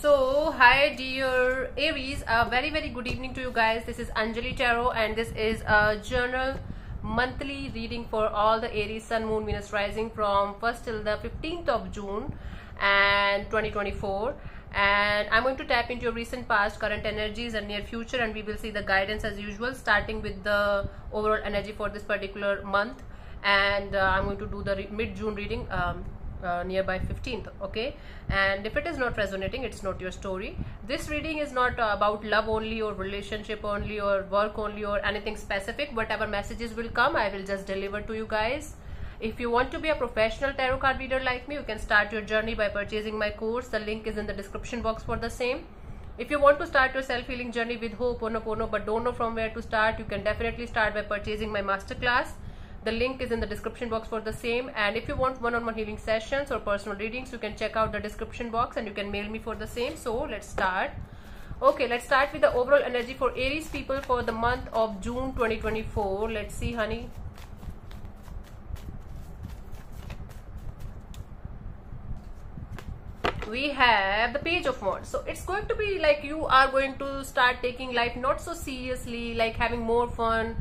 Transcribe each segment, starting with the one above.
So, hi dear Aries, a very good evening to you guys. This is Anjali Tarot and this is a journal monthly reading for all the Aries Sun, Moon, Venus rising from 1st till the 15th of June and 2024. And I'm going to tap into your recent past, current energies and near future, and we will see the guidance as usual, starting with the overall energy for this particular month. And I'm going to do the mid-June reading nearby 15th. Okay, and if it is not resonating, it's not your story. This reading is not about love only or relationship only or work only or anything specific. Whatever messages will come, I will just deliver to you guys. If you want to be a professional tarot card reader like me, you can start your journey by purchasing my course. The link is in the description box for the same. If you want to start your self-healing journey with Ho'oponopono but don't know from where to start, you can definitely start by purchasing my masterclass. The link is in the description box for the same. And if you want one-on-one healing sessions or personal readings, you can check out the description box and you can mail me for the same. So let's start. Okay, let's start with the overall energy for Aries people for the month of June 2024. Let's see, honey. We have the Page of Wands. So it's going to be like you are going to start taking life not so seriously, like having more fun,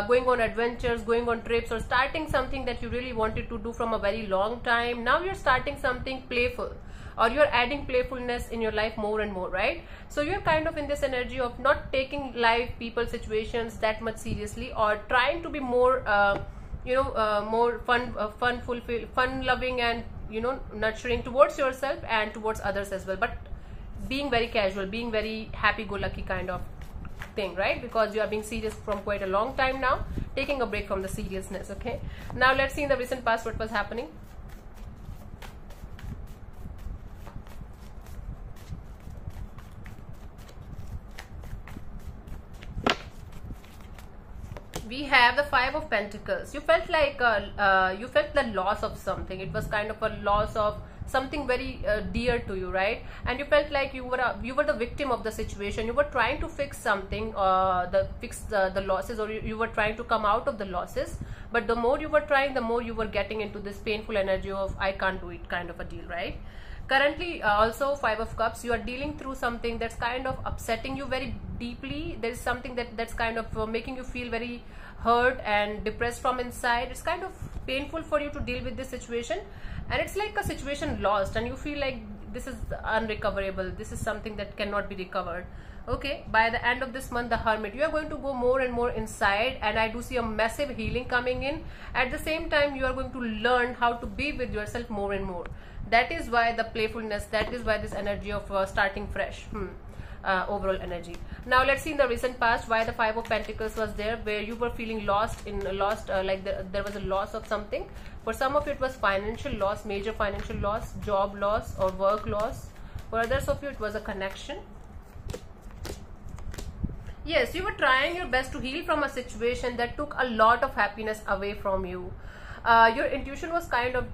going on adventures, going on trips, or starting something that you really wanted to do from a very long time. Now you're starting something playful, or you're adding playfulness in your life more and more, right? So you're kind of in this energy of not taking life, people, situations that much seriously, or trying to be more more fun loving and nurturing towards yourself and towards others as well, but being very casual, being very happy-go-lucky kind of thing, right? Because you are being serious from quite a long time now, taking a break from the seriousness. Okay, now let's see in the recent past what was happening. We have the Five of Pentacles. You felt like you felt the loss of something. It was kind of a loss of something very dear to you, right? And you felt like you were the victim of the situation. You were trying to fix something, fix the losses, or you were trying to come out of the losses. But the more you were trying, the more you were getting into this painful energy of I can't do it kind of a deal, right? Currently, also Five of Cups, you are dealing through something that's kind of upsetting you very deeply. There is something that's kind of making you feel very hurt and depressed from inside. It's kind of painful for you to deal with this situation, and it's like a situation lost and you feel like this is unrecoverable. This is something that cannot be recovered. Okay, by the end of this month, the Hermit, you are going to go more and more inside, and I do see a massive healing coming in. At the same time, you are going to learn how to be with yourself more and more. That is why the playfulness, that is why this energy of starting fresh. Overall energy. Now let's see in the recent past why the Five of Pentacles was there, where you were feeling lost, like there was a loss of something. For some of you it was financial loss, major financial loss, job loss, or work loss. For others of you it was a connection. Yes, you were trying your best to heal from a situation that took a lot of happiness away from you. Your intuition was kind of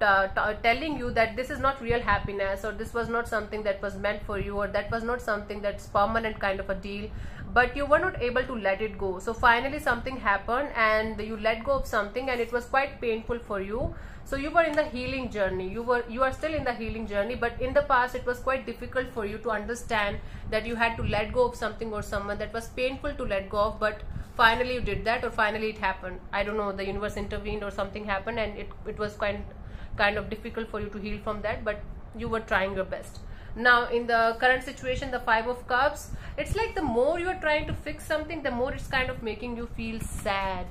telling you that this is not real happiness, or this was not something that was meant for you, or that was not something that's permanent kind of a deal, but you were not able to let it go. So finally something happened and you let go of something, and it was quite painful for you. So you were in the healing journey. You are still in the healing journey, but in the past it was quite difficult for you to understand that you had to let go of something or someone that was painful to let go of, but finally you did that, or finally it happened. I don't know, the universe intervened or something happened, and it was kind of difficult for you to heal from that, but you were trying your best. Now in the current situation, the Five of Cups, it's like the more you are trying to fix something, the more it's kind of making you feel sad.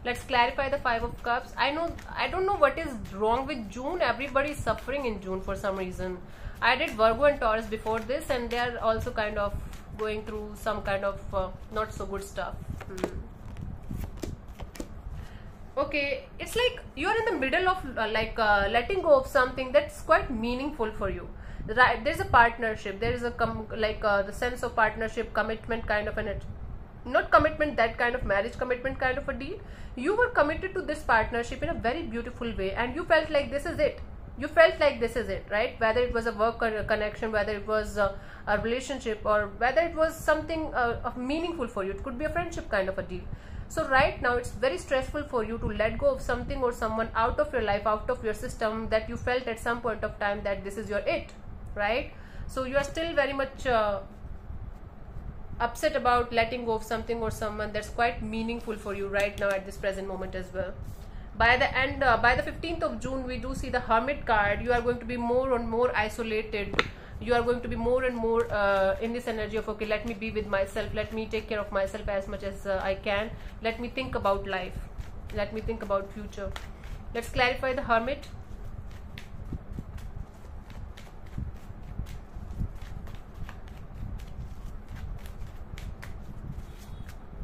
Let's clarify the Five of Cups. I don't know what is wrong with June. Everybody is suffering in June for some reason. I did Virgo and Taurus before this, and they are also kind of going through some kind of not so good stuff. Okay, it's like you're in the middle of letting go of something that's quite meaningful for you, right? There's a partnership, there is a the sense of partnership, commitment kind of an, not commitment that kind of marriage commitment kind of a deal. You were committed to this partnership in a very beautiful way, and you felt like this is it. You felt like this is it, right? Whether it was a work connection, whether it was a relationship, or whether it was something meaningful for you. It could be a friendship kind of a deal. So right now it's very stressful for you to let go of something or someone out of your life, out of your system, that you felt at some point of time that this is your it, right? So you are still very much upset about letting go of something or someone that's quite meaningful for you right now at this present moment as well. By the end, by the 15th of June, we do see the Hermit card. You are going to be more and more isolated. You are going to be more and more in this energy of, okay, let me be with myself, let me take care of myself as much as I can, let me think about life, let me think about future. Let's clarify the Hermit.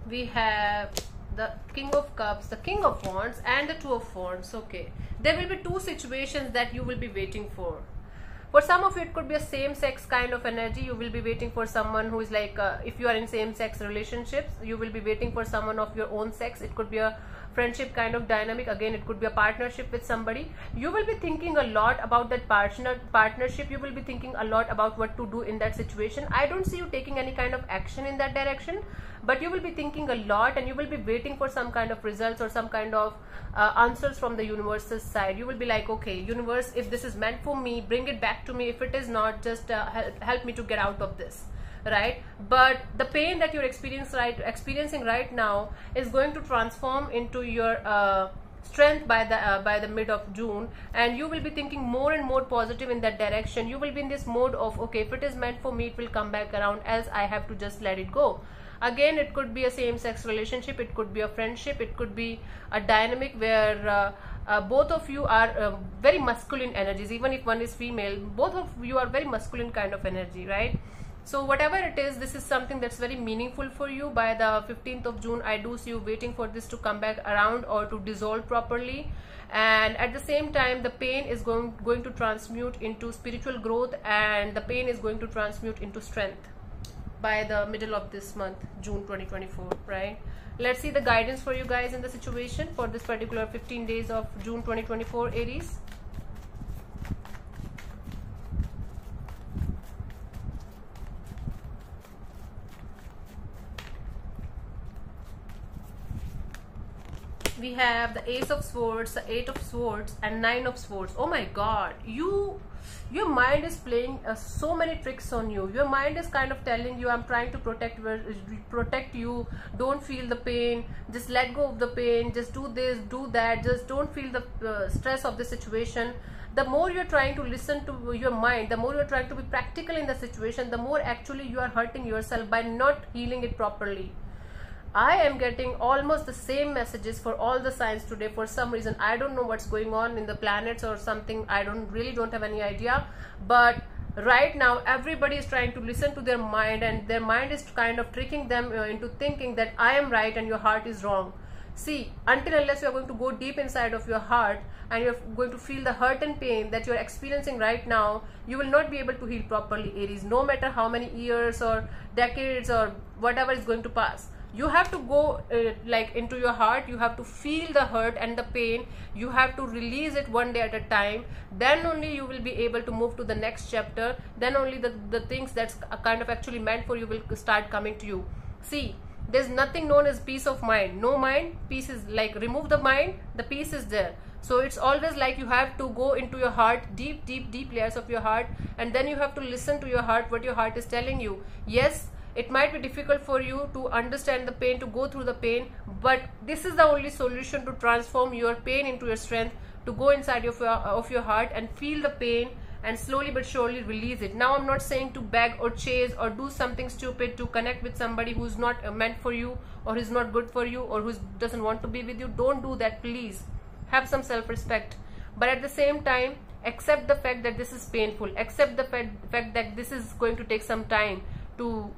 We have the King of Cups, the King of Wands, and the Two of Wands. Okay, there will be two situations that you will be waiting for. For some of you, it could be a same-sex kind of energy. You will be waiting for someone who is like, if you are in same-sex relationships, you will be waiting for someone of your own sex. It could be a friendship kind of dynamic. Again, it could be a partnership with somebody. You will be thinking a lot about that partnership. You will be thinking a lot about what to do in that situation. I don't see you taking any kind of action in that direction, but you will be thinking a lot, and you will be waiting for some kind of results or some kind of answers from the universe's side. You will be like, okay, universe, if this is meant for me, bring it back to me. If it is not, just help me to get out of this, right? But the pain that you're experiencing right now is going to transform into your strength by the mid of June, and you will be thinking more and more positive in that direction. You will be in this mode of, okay, if it is meant for me, it will come back around, else I have to just let it go. Again, it could be a same-sex relationship, it could be a friendship, it could be a dynamic where both of you are very masculine energies. Even if one is female, both of you are very masculine kind of energy, right? So whatever it is, this is something that's very meaningful for you. By the 15th of June, I do see you waiting for this to come back around or to dissolve properly. And at the same time, the pain is going to transmute into spiritual growth, and the pain is going to transmute into strength by the middle of this month, June 2024, right? Let's see the guidance for you guys in the situation for this particular 15 days of June 2024, Aries. We have the Ace of Swords, the Eight of Swords, and Nine of Swords. Oh my God, your mind is playing so many tricks on you. Your mind is kind of telling you, I'm trying to protect you, don't feel the pain, just let go of the pain, just do this, do that, just don't feel the stress of the situation. The more you're trying to listen to your mind, the more you're trying to be practical in the situation, the more actually you are hurting yourself by not healing it properly. I am getting almost the same messages for all the signs today. For some reason, I don't know what's going on in the planets or something. I really don't have any idea. But right now, everybody is trying to listen to their mind, and their mind is kind of tricking them into thinking that I am right and your heart is wrong. See, until unless you are going to go deep inside of your heart and you're going to feel the hurt and pain that you're experiencing right now, you will not be able to heal properly, Aries, no matter how many years or decades or whatever is going to pass. You have to go like into your heart. You have to feel the hurt and the pain. You have to release it one day at a time. Then only you will be able to move to the next chapter. Then only the things that's kind of actually meant for you will start coming to you. See, there's nothing known as peace of mind. No mind, peace is like, remove the mind, the peace is there. So it's always like you have to go into your heart, deep layers of your heart, and then you have to listen to your heart, what your heart is telling you. Yes, it might be difficult for you to understand the pain, to go through the pain, but this is the only solution to transform your pain into your strength, to go inside of your heart and feel the pain and slowly but surely release it. Now, I'm not saying to beg or chase or do something stupid to connect with somebody who's not meant for you, or who's not good for you, or who doesn't want to be with you. Don't do that, please. Have some self-respect. But at the same time, accept the fact that this is painful. Accept the fact that this is going to take some time to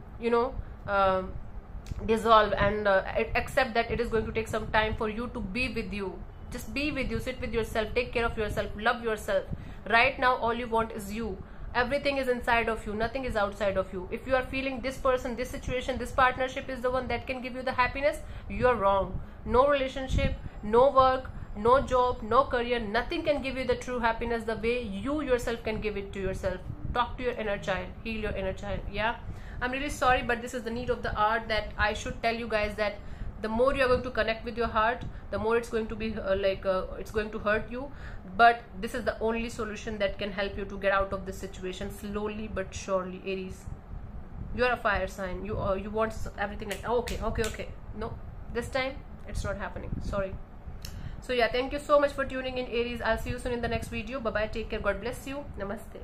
dissolve, and accept that it is going to take some time for you to be with you. Just be with you, sit with yourself, take care of yourself, love yourself. Right now, all you want is you. Everything is inside of you, nothing is outside of you. If you are feeling this person, this situation, this partnership is the one that can give you the happiness, you are wrong. No relationship, no work, no job, no career, nothing can give you the true happiness the way you yourself can give it to yourself. Talk to your inner child, heal your inner child. Yeah, I'm really sorry, but this is the need of the hour that I should tell you guys that The more you are going to connect with your heart, the more it's going to be it's going to hurt you. But this is the only solution that can help you to get out of this situation slowly but surely. Aries, you are a fire sign. You want everything like okay. No, this time it's not happening. Sorry. So yeah, thank you so much for tuning in, Aries. I'll see you soon in the next video. Bye bye. Take care. God bless you. Namaste.